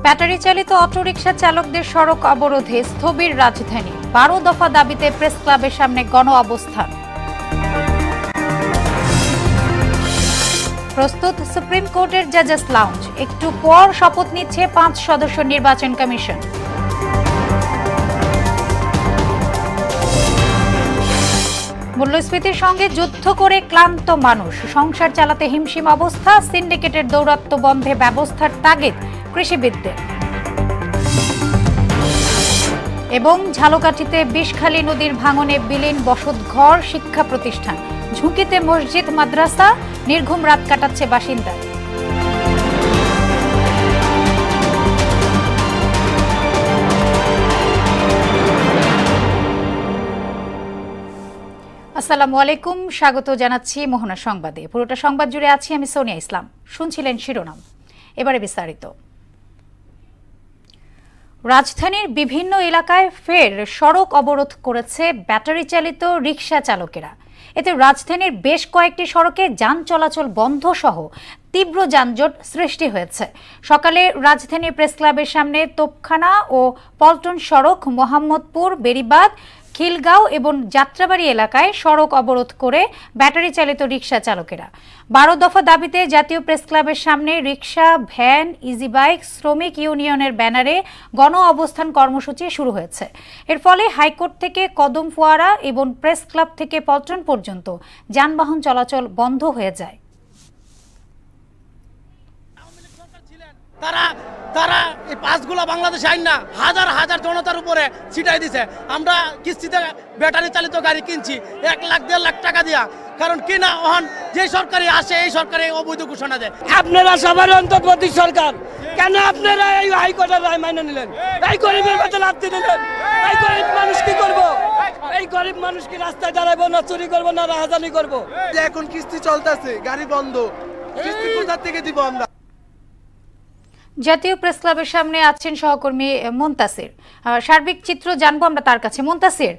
Battery চালিত autorickshaw চালকদের সড়ক অবরোধে স্থবির রাজধানী। 12 দফা দাবিতে প্রেস ক্লাবের সামনে গণ অবস্থান। প্রস্তুত সুপ্রিম কোর্টের জাজেস লাউঞ্জ। একটু পর শপথ নিচ্ছে 5 সদস্য নির্বাচন কমিশন। মূল্যস্ফীতির সঙ্গে যুদ্ধ করে ক্লান্ত মানুষ, সংসার চালাতে হিমশিম অবস্থা। সিন্ডিকেটের দৌরাত্ম্য বন্ধে ব্যবস্থার তাগিদ কৃষিবিদদের। এবং ঝালকাঠিতে বিষখালী নদীর ভাঙনে বিলীন বসতঘর, শিক্ষা প্রতিষ্ঠান। ঝুঁকিতে মসজিদ, মাদ্রাসা, নির্ঘুম রাত কাটাচ্ছে বাসিন্দা। আসসালামু আলাইকুম, স্বাগত জানাচ্ছি মোহনা সংবাদে। পুরোটা সংবাদ জুড়ে আছি আমি সোনিয়া ইসলাম। শুনছিলেন শিরোনাম, এবারে বিস্তারিত। রাজধানীর বিভিন্ন এলাকায় ফের সড়ক অবরোধ করেছে ব্যাটারি চালিত রিকশা চালকেরা। এতে রাজধানীর বেশ কয়েকটি সড়কে যান চলাচল বন্ধ সহ তীব্র যানজট সৃষ্টি হয়েছে। সকালে রাজধানী প্রেস ক্লাবের সামনে তোপখানা ও পল্টন সড়ক, মোহাম্মদপুর, বেড়িবাঁধ, খিলগাঁও এবং যাত্রাবাড়ি এলাকায় সড়ক অবরোধ করে ব্যাটারি চালিত রিকশা চালকেরা। 12 দফা দাবিতে জাতীয় প্রেস ক্লাবের সামনে রিকশা, ভ্যান, ইজি বাইক শ্রমিক ইউনিয়নের ব্যানারে গণ অবস্থান কর্মসূচি শুরু হয়েছে। এর ফলে হাইকোর্ট থেকে কদম ফোয়ারা এবং প্রেস ক্লাব থেকে পল্টন পর্যন্ত যানবাহন চলাচল বন্ধ হয়ে যায়। তারা এই পাসগুলো বাংলাদেশে আইন না হাজার হাজার জনতার উপরে ছিটাই দিছে। আমরা কিস্তিতে ব্যাটারি চালিত গাড়ি কিনছি 1 লাখ 1.5 লাখ টাকা দিয়া, কারণ কিনা ওহন যে সরকারি আসে এই সরকারি অবৈধ ঘোষণা দেয়। আপনারা সবার অন্তর্বর্তী সরকার, কেন আপনারা এই হাইকোর্টের রায় মাইনে নিলেন? এই গরিবের বেতন লাথি দিলেন। এই গরিব মানুষ কি করবো? এই গরিব মানুষ কি রাস্তায় দাঁড়াবো না চুরি করবো না রাহাজানি করবো? এখন কিস্তি চলতেছে, গাড়ি বন্ধ, কিস্তি কোথা থেকে দিব আমরা? জাতীয় প্রেস ক্লাবের সামনে আছেন সহকর্মী মুনতাসির। সার্বিক চিত্র জানবো আমরা তার কাছে। মুনতাসির,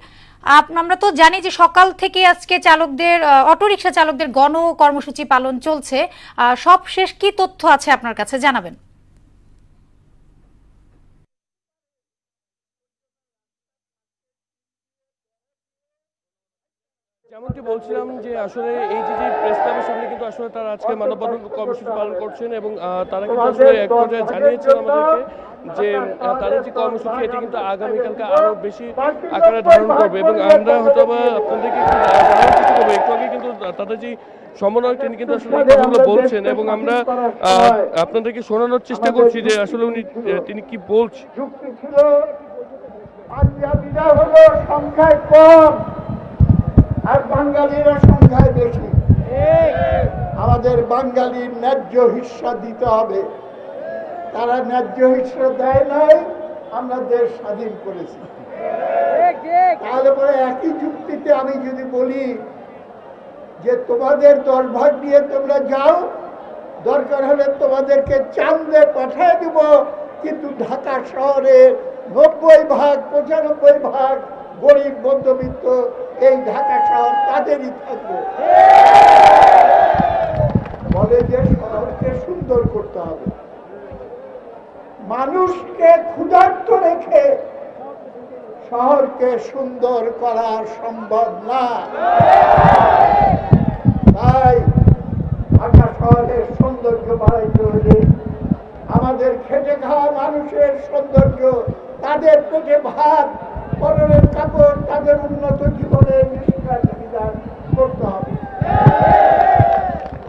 আমরা তো জানি যে সকাল থেকে আজকে চালকদের, অটোরিকশা চালকদের গণ কর্মসূচি পালন চলছে। সবশেষ কি তথ্য আছে আপনার কাছে জানাবেন? যেমনটি বলছিলাম যে আসলে এই যে প্রেস ক্লাবের সামনে কিন্তু আসলে তারা আজকে মানববন্ধন কর্মসূচি পালন করছেন এবং তারা কিন্তু আসলে এক পর্যায়ে জানিয়েছেন আমাদেরকে যে তাদের যে কর্মসূচি এটি কিন্তু আগামীকালকে আরো বেশি আকারে ধারণ করবে। এবং আমরা হয়তো বা আপনাদেরকে জানার চেষ্টা করবো, একটু আগে কিন্তু তাদের যে সমন্বয়ক তিনি কিন্তু আসলে কথাগুলো বলছেন এবং আমরা আপনাদেরকে শোনানোর চেষ্টা করছি যে আসলে তিনি কি বলছেন। সংখ্যায় কম আর বাঙালিরা সংখ্যায় বেশি। আমাদের বাঙালির ন্যায্য হিস্সা দিতে হবে। তারা ন্যায্য হিস্সা দেয় নাই, আমরা দেশ স্বাধীন করেছি। তাহলে পরে একই যুক্তিতে আমি যদি বলি যে তোমাদের দরভাগ নিয়ে তোমরা যাও, দরকার হলে তোমাদেরকে চাঁদে পাঠিয়ে দিব, কিন্তু ঢাকা শহরে 90% 95% গরিব মধ্যবিত্ত এই ঢাকা শহর তাদেরই থাকবে। বলে যে শহরকে সুন্দর করতে হবে। মানুষকে ক্ষুধার্ত রেখে শহরকে সুন্দর করা সম্ভব না। তাই ঢাকা শহরের সৌন্দর্য বাড়াইতে হলে আমাদের খেটে খাওয়া মানুষের সৌন্দর্য, তাদের পেটে ভাত, পরনের কাপড়, তাদের উন্নত জীবনের নিষ্কার বিধান করতে হবে।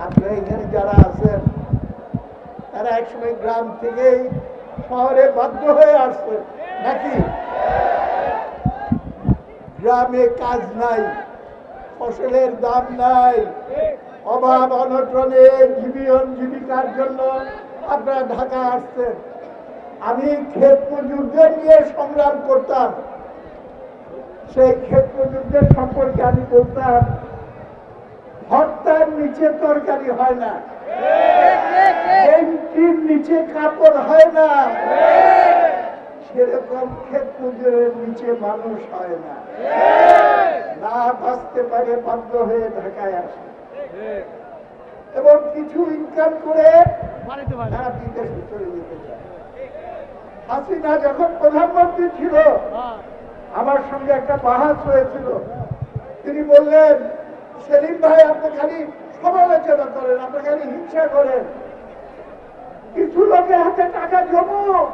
আপনারা এখানে যারা আছেন তারা একসময় গ্রাম থেকেই শহরে বাধ্য হয়ে আসছে নাকি? গ্রামে কাজ নাই, ফসলের দাম নাই, অভাব অনটনে জীবিকার জন্য আপনারা ঢাকা আসছেন। আমি ক্ষেত মজুরদের নিয়ে সংগ্রাম করতাম। সেই ক্ষেত মজুরদের সম্পর্কে আমি বলতাম, ভর্তার নিচে তরকারি হয় না, বেঞ্চির নিচে কাপড় হয় না, সেরকম ক্ষেত মজুরের নিচে মানুষ হয় না। না বাঁচতে পারে বাধ্য হয়ে ঢাকায় আসে এবং কিছু ইনকাম করে তারা বিদেশে চলে যেতে চায়। হাসিনা যখন প্রধানমন্ত্রী ছিল আমার সঙ্গে একটা বাহাস হয়েছিল। তিনি বললেন, সেলিম ভাই আপনি খালি সমালোচনা করেন, আপনি খালি হিংসা করেন, কিছু লোকের হাতে টাকা জমুক,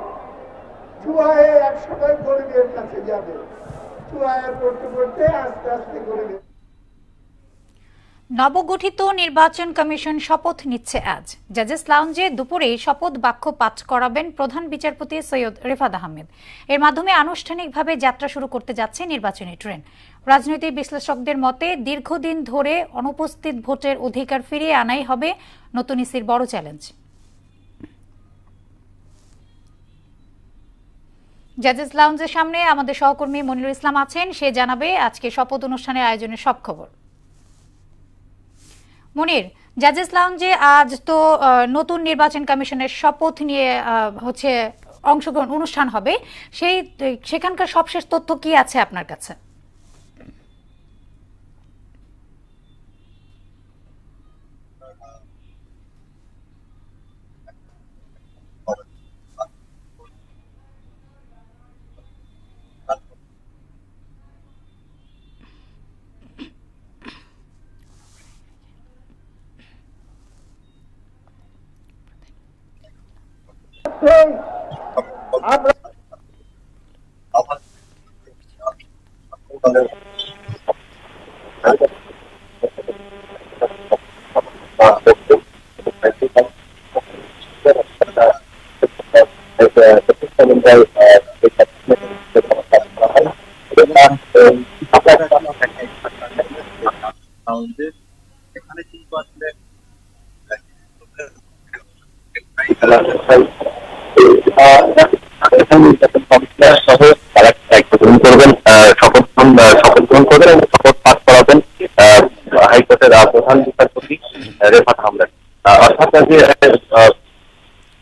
চুয়ায়ে এক সময় গরিবের কাছে যাবে, চুয়ায়ে পড়তে পড়তে আস্তে আস্তে গরিবের। নবগঠিত নির্বাচন কমিশন শপথ নিচ্ছে আজ। জাজেস লাউঞ্জে দুপুরে শপথ বাক্য পাঠ করাবেন প্রধান বিচারপতি সৈয়দ রেফাত আহমেদ। এর মাধ্যমে আনুষ্ঠানিকভাবে যাত্রা শুরু করতে যাচ্ছে নির্বাচনী ট্রেন। রাজনৈতিক বিশ্লেষকদের মতে দীর্ঘদিন ধরে অনুপস্থিত ভোটের অধিকার ফিরিয়ে আনাই হবে নতুন ইসির বড় চ্যালেঞ্জ। জাজেস লাউঞ্জের সামনে আমাদের সহকর্মী মনিরুল ইসলাম আছেন, সে জানাবে আজকে শপথ অনুষ্ঠানের আয়োজনের সব খবর। মনির, জাজেস লাউঞ্জে আজ তো নতুন নির্বাচন কমিশনের শপথ নিয়ে হচ্ছে অংশগ্রহণ অনুষ্ঠান হবে, সেখানকার সবশেষ তথ্য কি আছে আপনার কাছে? এখানে কিন্তু আসলে শপথ গ্রহণ করবেন এবং শপথ পাঠ করাবেন হাইকোর্টের প্রধান বিচারপতি রেফাত আহমেদ। অর্থাৎ যে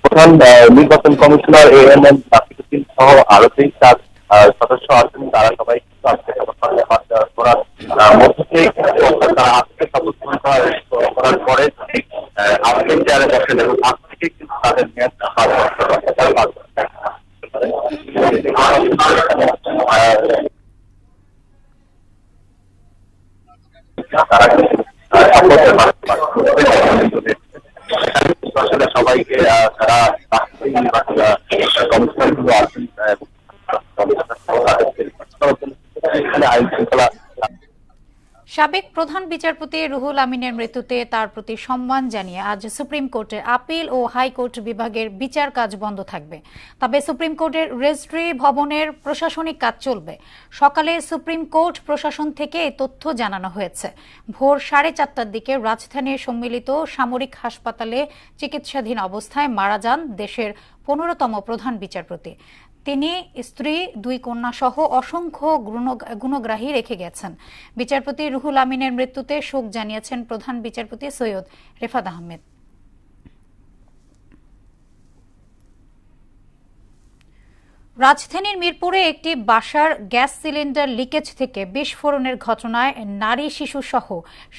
প্রধান নির্বাচন কমিশনার AMM তাসকিন সহ আরো 3-4 সদস্য আছেন, তারা সবাই কিন্তু আজকে শপথ পাঠ করার মধ্য দিয়ে তারা আজকে শপথ গ্রহণ করার পরে আজকে চেয়ারে বসেন এবং আজ থেকে কিন্তু তাদের মেয়াদ 5 বছর। আসলে সবাইকে তারা কমিশনারগুলো আছেন এখানে আইন শৃঙ্খলা। সাবেক প্রধান বিচারপতি রুহুল আমিনের মৃত্যুতে তার প্রতি সম্মান জানিয়ে আজ সুপ্রিম কোর্টের আপিল ও হাইকোর্ট বিভাগের বিচার কাজ বন্ধ থাকবে। তবে সুপ্রিম কোর্টের রেজিস্ট্রি ভবনের প্রশাসনিক কাজ চলবে। সকালে সুপ্রিম কোর্ট প্রশাসন থেকে তথ্য জানানো হয়েছে। ভোর 4:30টার দিকে রাজধানীর সম্মিলিত সামরিক হাসপাতালে চিকিৎসাধীন অবস্থায় মারা যান দেশের 15তম প্রধান বিচারপতি। তিনি স্ত্রী, 2 কন্যা সহ অসংখ্য গুণগ্রাহী রেখে গেছেন। বিচারপতি রুহুল আমিনের মৃত্যুতে শোক জানিয়েছেন প্রধান বিচারপতি সৈয়দ রেফাত আহমেদ। রাজধানীর মিরপুরে একটি বাসার গ্যাস সিলিন্ডার লিকেজ থেকে বিস্ফোরণের ঘটনায় নারী শিশু সহ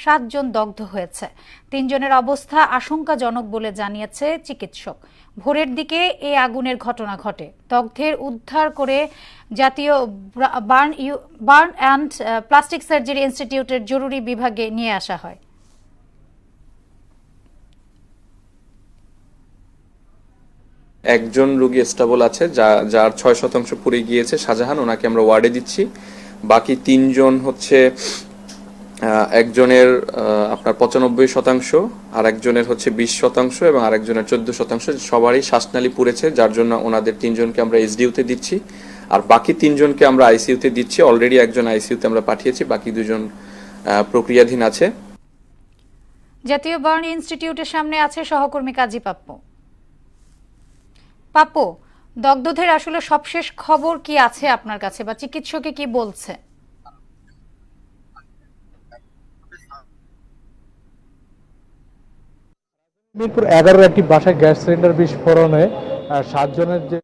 7 জন দগ্ধ হয়েছে। 3 জনের অবস্থা আশঙ্কাজনক বলে জানিয়েছে চিকিৎসক। ভোরের দিকে এই আগুনের ঘটনা ঘটে। দগ্ধের উদ্ধার করে জাতীয় বার্ন অ্যান্ড প্লাস্টিক সার্জারি ইনস্টিটিউটের জরুরি বিভাগে নিয়ে আসা হয়। একজন রোগী স্টেবল আছে, যার 6% পুড়ে গিয়েছে, শাহজাহান, ওনাকে আমরা ওয়ার্ডে দিচ্ছি। বাকি 3 জন হচ্ছে একজনের আপনার 95%, আর একজনের হচ্ছে 20% এবং আরেকজনের 14%। সবারই শ্বাসনালী পুড়েছে, যার জন্য ওনাদের 3 জনকে আমরা SDU-তে দিচ্ছি, আর বাকি 3 জনকে আমরা ICU-তে দিচ্ছি। অলরেডি একজন ICU-তে আমরা পাঠিয়েছি, বাকি 2 জন প্রক্রিয়াধীন আছে। জাতীয় বার্ন ইনস্টিটিউটের সামনে আছে সহকর্মী কাজী পাপ্পু, দগ্ধদের আসলে সবশেষ খবর কি আছে আপনার কাছে, বা চিকিৎসকে কি বলছে? মিরপুর 11 একটি বাসায় গ্যাস সিলিন্ডার বিস্ফোরণে 7 জনের যে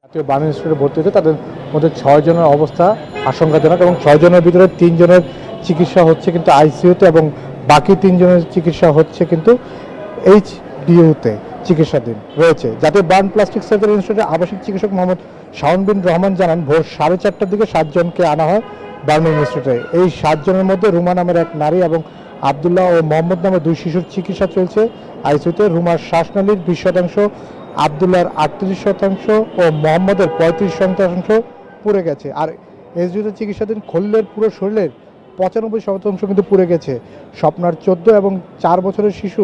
জাতীয় বার্ন ইনস্টিটিউটে ভর্তি হয়েছে, তাদের মধ্যে 6 জনের অবস্থা আশঙ্কাজনক এবং 6 জনের ভিতরে 3 জনের চিকিৎসা হচ্ছে কিন্তু ICU-তে এবং বাকি 3 জনের চিকিৎসা হচ্ছে কিন্তু HDU-তে। চিকিৎসাধীন রয়েছে। জাতীয় বার্ন প্লাস্টিক সার্জারি ইনস্টিটিউটের আবাসিক চিকিৎসক মোহাম্মদ শাওন বিন রহমান জানান, ভোর 4:30টার দিকে 7 জনকে আনা হয় বার্ন ইনস্টিটিউটে। এই 7 জনের মধ্যে রুমা নামের এক নারী এবং আবদুল্লাহ ও মোহাম্মদ নামের 2 শিশুর চিকিৎসা চলছে আইসিইউতে। রুমার শ্বাসনালীর 20%, আবদুল্লাহর 38% ও মোহাম্মদের 35% পুড়ে গেছে। আর এসডিউতে চিকিৎসাধীন খলিলের পুরো শরীরের 95% কিন্তু পুড়ে গেছে। স্বপ্নার 14 এবং 4 বছরের শিশু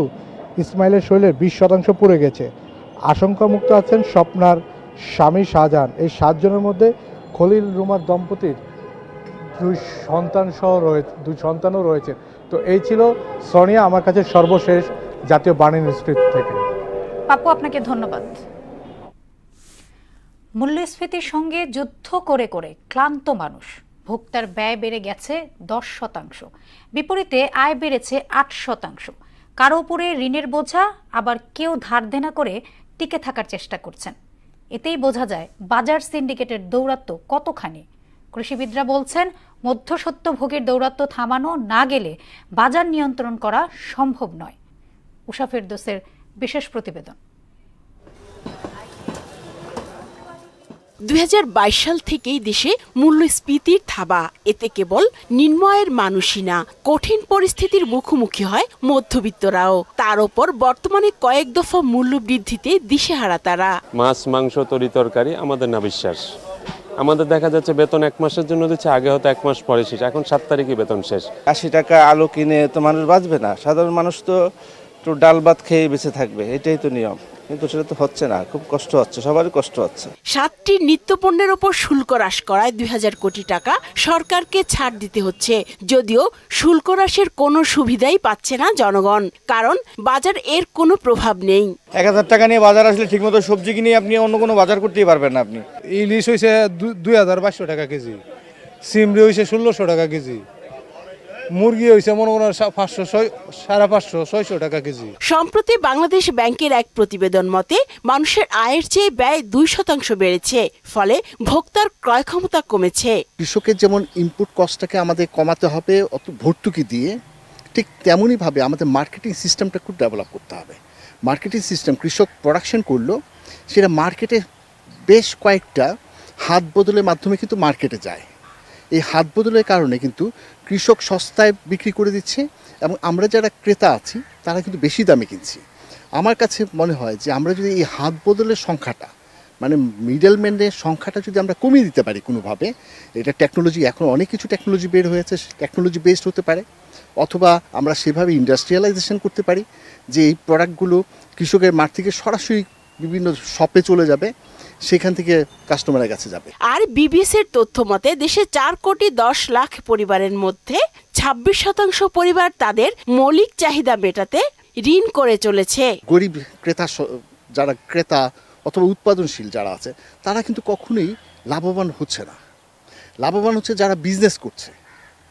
ইসমাইলের শরীরের 20% পুড়ে গেছে। আশঙ্কামুক্ত আছেন স্বপ্নার স্বামী শাহজাহান। এই 7 জনের মধ্যে খলিল রুমার দম্পতির 2 সন্তানও রয়েছে। তো এই ছিল সোনিয়া আমার কাছে সর্বশেষ জাতীয় বার্ন ইনস্টিটিউট থেকে। পাপু, আপনাকে ধন্যবাদ। মূল্যস্ফীতির সঙ্গে যুদ্ধ করে করে ক্লান্ত মানুষ। ভোক্তার ব্যয় বেড়ে গেছে 10%, বিপরীতে আয় বেড়েছে 8%। কারো উপরে ঋণের বোঝা, আবার কেউ ধার দেনা করে টিকে থাকার চেষ্টা করছেন। এতেই বোঝা যায় বাজার সিন্ডিকেটের দৌরাত্ম্য কতখানি। কৃষিবিদরা বলছেন, মধ্যস্বত্বভোগের দৌরাত্ম্য থামানো না গেলে বাজার নিয়ন্ত্রণ করা সম্ভব নয়। উষা ফেরদৌসের বিশেষ প্রতিবেদন। 2022 সাল থেকেই দেশে মূল্যস্ফীতির থাবা। এতে কেবল নিম্ন আয়ের মানুষই না, কঠিন পরিস্থিতির মুখোমুখি হয় মধ্যবিত্তরাও। তার উপর বর্তমানে কয়েক দফা মূল্য বৃদ্ধিতে দিশেহারা তারা। মাছ, মাংস, তরি তরকারি আমাদের না বিশ্বাস। আমাদের দেখা যাচ্ছে বেতন 1 মাসের জন্য দিচ্ছে, আগে হয়তো 1 মাস পরে শেষ, এখন 7 তারিখে বেতন শেষ। 80 টাকা আলু কিনে তো মানুষ বাঁচবে না, সাধারণ মানুষ তো একটু ডাল ভাত খেয়ে বেঁচে থাকবে, এটাই তো নিয়ম। কিন্তু সেটা তো হচ্ছে না, খুব কষ্ট হচ্ছে, সবারই কষ্ট হচ্ছে। 7টি নিত্যপণ্যের ওপর শুল্ক হ্রাস করায় 2000 কোটি টাকা সরকারকে ছাড় দিতে হচ্ছে। যদিও শুল্ক হ্রাসের কোনো সুবিধাই পাচ্ছে না জনগণ, কারণ বাজার এর কোনো প্রভাব নেই। 1000 টাকা নিয়ে বাজার আসলে ঠিকমতো সবজি কিনে আপনি অন্য কোনো বাজার করতেই পারবেন না। আপনি ইলিশ হয়েছে 2200 টাকা কেজি, সিমড়ি হয়েছে 1600 টাকা কেজি, মুরগি হয়েছে মনে করেন 550-600 টাকা কেজি। সম্প্রতি বাংলাদেশ ব্যাংকের এক প্রতিবেদন মতে মানুষের আয়ের চেয়ে ব্যয় 2% বেড়েছে, ফলে ভোক্তার ক্রয় ক্ষমতা কমেছে। কৃষকের যেমন ইনপুট কস্টটাকে আমাদের কমাতে হবে অত ভর্তুকি দিয়ে, ঠিক তেমনই ভাবে আমাদের মার্কেটিং সিস্টেমটা খুব ডেভেলপ করতে হবে। মার্কেটিং সিস্টেম, কৃষক প্রোডাকশন করলো, সেটা মার্কেটে বেশ কয়েকটা হাত বদলের মাধ্যমে কিন্তু মার্কেটে যায়। এই হাত বদলের কারণে কিন্তু কৃষক সস্তায় বিক্রি করে দিচ্ছে এবং আমরা যারা ক্রেতা আছি তারা কিন্তু বেশি দামে কিনছি। আমার কাছে মনে হয় যে আমরা যদি এই হাত বদলের সংখ্যাটা, মানে মিডলম্যানের সংখ্যাটা যদি আমরা কমিয়ে দিতে পারি কোনোভাবে, এটা টেকনোলজি, এখন অনেক কিছু টেকনোলজি বের হয়েছে, টেকনোলজি বেসড হতে পারে, অথবা আমরা সেভাবে ইন্ডাস্ট্রিয়ালাইজেশন করতে পারি যে এই প্রোডাক্টগুলো কৃষকের মাঠ থেকে সরাসরি বিভিন্ন শপে চলে যাবে, সেখান থেকে কাস্টমারের কাছে যাবে। আর বিবিএসের তথ্য মতে দেশে 4,10,00,000 পরিবারের মধ্যে 26% পরিবার তাদের মৌলিক চাহিদা মেটাতে ঋণ করে চলেছে। গরিব ক্রেতা, যারা ক্রেতা অথবা উৎপাদনশীল যারা আছে, তারা কিন্তু কখনোই লাভবান হচ্ছে না। লাভবান হচ্ছে যারা বিজনেস করছে,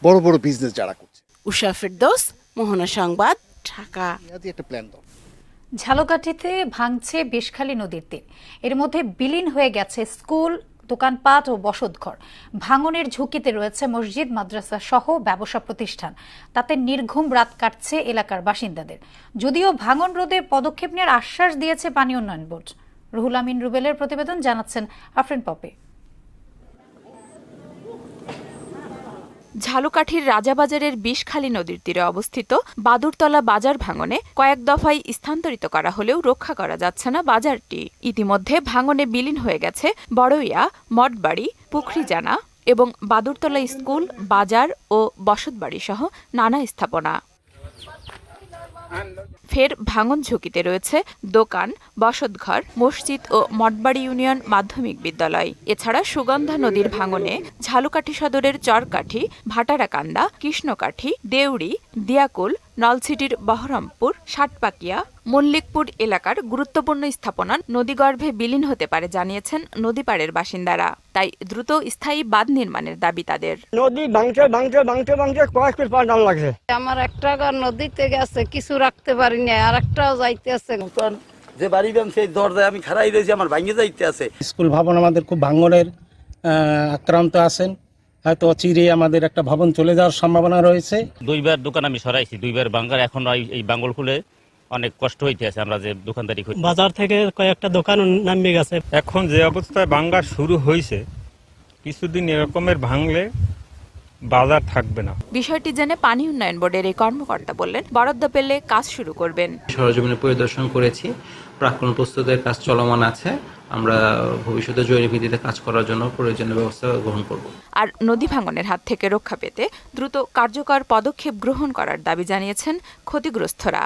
বড় বড় বিজনেস যারা করছে। উষা ফেরদৌস, মোহনা সংবাদ, ঢাকা। একটা প্ল্যান দাও। ঝালকাঠিতে ভাঙছে বেশখালী নদীর তীর। এর মধ্যে বিলীন হয়ে গেছে স্কুল, দোকানপাট ও বসতঘর। ভাঙনের ঝুঁকিতে রয়েছে মসজিদ, মাদ্রাসা সহ ব্যবসা প্রতিষ্ঠান। তাতে নির্ঘুম রাত কাটছে এলাকার বাসিন্দাদের। যদিও ভাঙন রোধে পদক্ষেপ নেওয়ার আশ্বাস দিয়েছে পানি উন্নয়ন বোর্ড। রুহুল আমিন রুবেলের প্রতিবেদন, জানাচ্ছেন আফরিন পপি। ঝালকাঠির রাজাবাজারের বিষখালী নদীর তীরে অবস্থিত বাদুরতলা বাজার ভাঙনে কয়েক দফায় স্থানান্তরিত করা হলেও রক্ষা করা যাচ্ছে না বাজারটি। ইতিমধ্যে ভাঙনে বিলীন হয়ে গেছে বড়ইয়া, মঠবাড়ি, পুখরিজানা এবং বাদুরতলা স্কুল, বাজার ও বসতবাড়ি সহ নানা স্থাপনা। ফের ভাঙন ঝুঁকিতে রয়েছে দোকান, বসতঘর, মসজিদ ও মঠবাড়ি ইউনিয়ন মাধ্যমিক বিদ্যালয়। এছাড়া সুগন্ধা নদীর ভাঙনে ঝালকাঠি সদরের চরকাঠি, ভাটারাকান্দা, কৃষ্ণকাঠি, দেউড়ি, দিয়াকুল, নলছিটির বহরমপুর, ষাটপাকিয়া, মল্লিকপুর এলাকার গুরুত্বপূর্ণ স্থাপনা নদীগর্ভে বিলীন হতে পারে জানিয়েছেন নদীপাড়ের বাসিন্দারা। তাই দ্রুত স্থায়ী বাঁধ নির্মাণের দাবি তাদের। নদী ভাঙতে কয়েক ফিট পানি লাগছে। আমার একটা ঘর নদীতে গেছে, কিছু রাখতে পারি না, আর একটাও যাইতে আছে। যে বাড়ি দেন সেই দরজায় আমি খাড়াই রয়েছি, আমার ভাঙে যাইতে আছে। স্কুল ভবন আমাদের খুব ভাঙনের আক্রান্ত আছেন, হয়তো চিরে আমাদের একটা ভবন চলে যাওয়ার সম্ভাবনা রয়েছে। 2বার দোকান আমি সরাইছি, 2বার বাঙ্গার, এখন এই বাঙ্গল খুলে অনেক কষ্ট হইতেছে। আমরা যে দোকানদারি করি, বাজার থেকে কয়েকটা দোকান নামিয়ে গেছে। এখন যে অবস্থায় ভাঙ্গা শুরু হয়েছে, কিছুদিন এরকমের ভাঙলে বাজার থাকবে না। বিষয়টি জেনে পানি উন্নয়ন বোর্ডের এই কর্মকর্তা বললেন, বরাদ্দ পেলে কাজ শুরু করবেন। সরজমিনে পরিদর্শন করেছি, প্রাক্কলন প্রস্তুতের কাজ চলমান আছে। আমরা ভবিষ্যতে জরুরি ভিত্তিতে কাজ করার জন্য প্রয়োজনীয় ব্যবস্থা গ্রহণ করব। আর নদী ভাঙনের হাত থেকে রক্ষা পেতে দ্রুত কার্যকর পদক্ষেপ গ্রহণ করার দাবি জানিয়েছেন ক্ষতিগ্রস্তরা।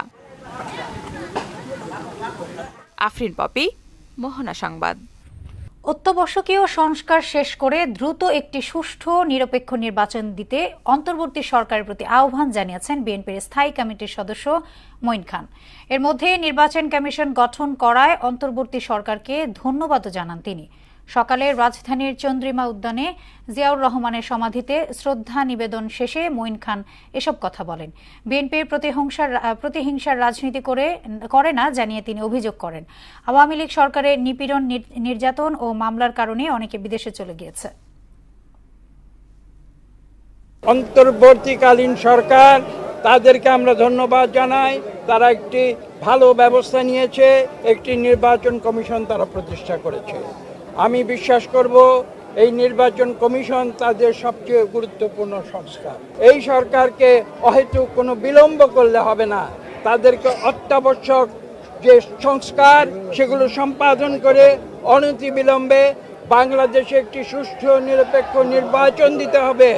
আফরিন পপি, মোহনা সংবাদ। অত্যাবশ্যকীয় সংস্কার শেষ করে দ্রুত একটি সুষ্ঠু নিরপেক্ষ নির্বাচন দিতে অন্তর্বর্তী সরকারের প্রতি আহ্বান জানিয়েছেন বিএনপির স্থায়ী কমিটির সদস্য মঈন খান। এর মধ্যে নির্বাচন কমিশন গঠন করায় অন্তর্বর্তী সরকারকে ধন্যবাদও জানান তিনি। সকালে রাজধানীর চন্দ্রিমা উদ্যানে জিয়াউর রহমানের সমাধিতে শ্রদ্ধা নিবেদন শেষে মঈন খান এসব কথা বলেন। বিএনপির প্রতিহিংসার রাজনীতি করে না জানিয়ে তিনি অভিযোগ করেন, আওয়ামী লীগ সরকারের নিপীড়ন, নির্যাতন ও মামলার কারণে অনেকে বিদেশে চলে গিয়েছে। অন্তর্বর্তীকালীন সরকার, তাদেরকে আমরা ধন্যবাদ জানাই। তারা একটি ভালো ব্যবস্থা নিয়েছে, একটি নির্বাচন কমিশন তারা প্রতিষ্ঠা করেছে। আমি বিশ্বাস করব এই নির্বাচন কমিশন তাদের সবচেয়ে গুরুত্বপূর্ণ সংস্কার। এই সরকারকে অহেতুক কোনো বিলম্ব করলে হবে না, তাদেরকে অত্যাবশ্যক যে সংস্কার সেগুলো সম্পাদন করে অনতিবিলম্বে বাংলাদেশে একটি সুষ্ঠু নিরপেক্ষ নির্বাচন দিতে হবে।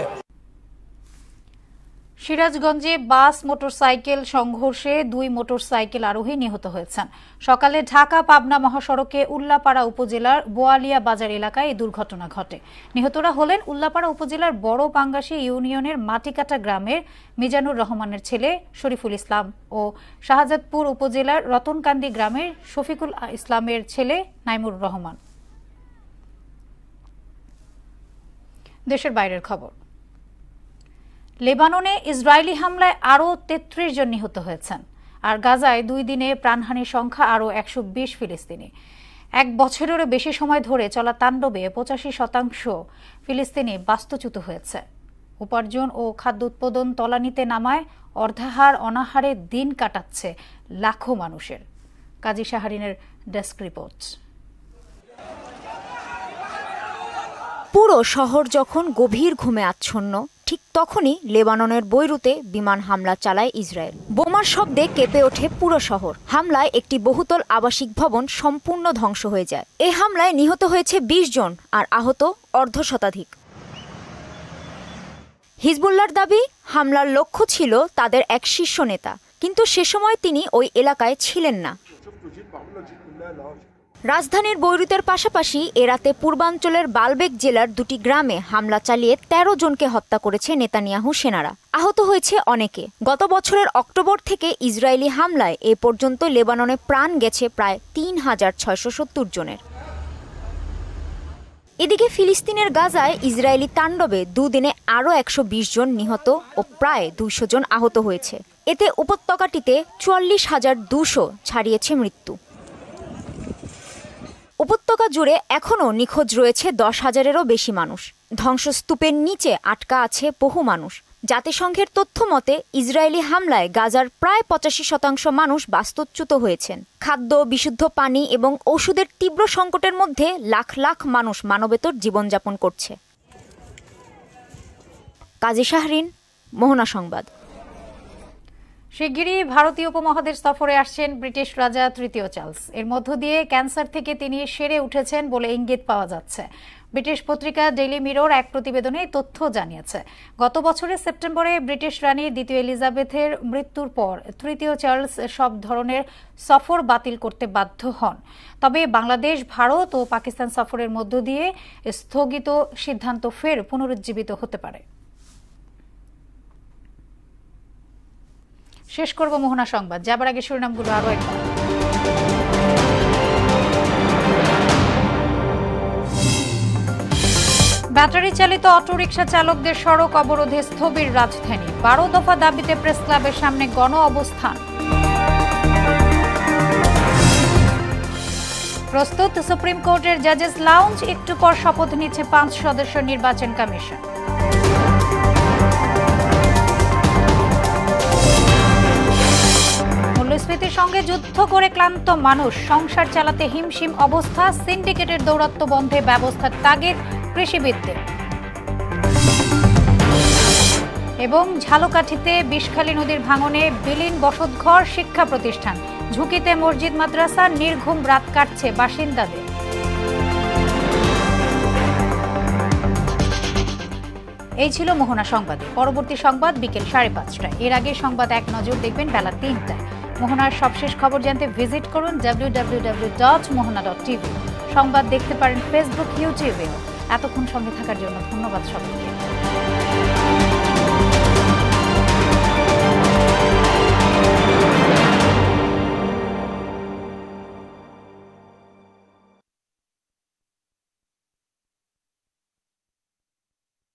সিরাজগঞ্জে বাস মোটরসাইকেল সংঘর্ষে 2 মোটরসাইকেল আরোহী নিহত হয়েছেন। সকালে ঢাকা পাবনা মহাসড়কে উল্লাপাড়া উপজেলার বোয়ালিয়া বাজার এলাকায় এই দুর্ঘটনা ঘটে। নিহতরা হলেন উল্লাপাড়া উপজেলার বড় পাঙ্গাসী ইউনিয়নের মাটিকাটা গ্রামের মিজানুর রহমানের ছেলে শরীফুল ইসলাম ও শাহজাদপুর উপজেলার রতনকান্দি গ্রামের শফিকুল ইসলামের ছেলে নাইমুর রহমান। দেশের বাইরের খবর। লেবাননে ইসরায়েলি হামলায় আরও 33 জন নিহত হয়েছেন। আর গাজায় 2 দিনে প্রাণহানির সংখ্যা আরও 120 ফিলিস্তিনি। 1 বছরেরও বেশি সময় ধরে চলা তাণ্ডবে 85% ফিলিস্তিনি বাস্তুচ্যুত হয়েছে। উপার্জন ও খাদ্য উৎপাদন তলানিতে নামায় অর্ধাহার অনাহারে দিন কাটাচ্ছে লাখো মানুষের। কাজী শাহরিনের ডেস্ক রিপোর্ট। পুরো শহর যখন গভীর ঘুমে আচ্ছন্ন, ঠিক তখনই লেবাননের বৈরুতে বিমান হামলা চালায় ইসরায়েল। বোমার শব্দে কেঁপে ওঠে পুরো শহর। হামলায় একটি বহুতল আবাসিক ভবন সম্পূর্ণ ধ্বংস হয়ে যায়। এই হামলায় নিহত হয়েছে 20 জন আর আহত অর্ধশতাধিক। হিজবুল্লাহর দাবি, হামলার লক্ষ্য ছিল তাদের এক শীর্ষ নেতা, কিন্তু সে সময় তিনি ওই এলাকায় ছিলেন না। রাজধানীর বৈরুতের পাশাপাশি এ রাতে পূর্বাঞ্চলের বালবেক জেলার 2টি গ্রামে হামলা চালিয়ে 13 জনকে হত্যা করেছে নেতানিয়াহু সেনারা। আহত হয়েছে অনেকে। গত বছরের অক্টোবর থেকে ইসরায়েলি হামলায় এ পর্যন্ত লেবাননে প্রাণ গেছে প্রায় 3670 জনের। এদিকে ফিলিস্তিনের গাজায় ইসরায়েলি তাণ্ডবে 2 দিনে আরও 120 জন নিহত ও প্রায় 200 জন আহত হয়েছে। এতে উপত্যকাটিতে 44,200 ছাড়িয়েছে মৃত্যু। উপত্যকা জুড়ে এখনও নিখোঁজ রয়েছে 10,000-এরও বেশি মানুষ। ধ্বংসস্তূপের নিচে আটকা আছে বহু মানুষ। জাতিসংঘের তথ্য মতে ইসরায়েলি হামলায় গাজার প্রায় 85% মানুষ বাস্তুচ্যুত হয়েছেন। খাদ্য, বিশুদ্ধ পানি এবং ওষুধের তীব্র সংকটের মধ্যে লাখ লাখ মানুষ মানবেতর জীবনযাপন করছে। কাজী শাহরিন, মোহনা সংবাদ। শিগগিরই ভারতীয় উপমহাদেশ সফরে আসছেন ব্রিটিশ রাজা তৃতীয় চার্লস। এর মধ্য দিয়ে ক্যান্সার থেকে তিনি সেরে উঠেছেন বলে ইঙ্গিত পাওয়া যাচ্ছে। ব্রিটিশ পত্রিকা ডেইলি মিরর এক প্রতিবেদনে তথ্য জানিয়েছে। গত বছরের সেপ্টেম্বরে ব্রিটিশ রানী দ্বিতীয় এলিজাবেথের মৃত্যুর পর তৃতীয় চার্লস সব ধরনের সফর বাতিল করতে বাধ্য হন। তবে বাংলাদেশ, ভারত ও পাকিস্তান সফরের মধ্য দিয়ে স্থগিত সিদ্ধান্ত ফের পুনরুজ্জীবিত হতে পারে। শেষ করব মোহনা সংবাদ, যাবার আগে শিরোনামগুলো আরো একবার। ব্যাটারি চালিত অটোরিকশা চালকদের সড়ক অবরোধে স্থবির রাজধানী। 12 দফা দাবিতে প্রেস ক্লাবের সামনে গণ অবস্থান। প্রস্তুত সুপ্রিম কোর্টের জাজেস লাউঞ্জ। একটু পর শপথ নিচ্ছে 5 সদস্য নির্বাচন কমিশন। মূল্যস্ফীতির সঙ্গে যুদ্ধ করে ক্লান্ত মানুষ, সংসার চালাতে হিমশিম অবস্থা, সিন্ডিকেটের দৌরাত্ম্য বন্ধে ব্যবস্থার তাগিদ কৃষিবিদদের। এবং ঝালকাঠিতে বিষখালী নদীর ভাঙনে বিলীন বসতঘর, শিক্ষা প্রতিষ্ঠান, ঝুঁকিতে মসজিদ মাদ্রাসা, নির্ঘুম রাত কাটছে বাসিন্দাদের। এই ছিল মোহনা সংবাদে। পরবর্তী সংবাদ বিকেল 5:30টায়। এর আগে সংবাদ এক নজর দেখবেন বেলা 3টায়। মোহনার সবশেষ খবর জানতে ভিজিট করুন www.mohana.tv। সংবাদ দেখতে পারেন ফেসবুক, ইউটিউবেও। এতক্ষণ সঙ্গে থাকার জন্য ধন্যবাদ সবাইকে।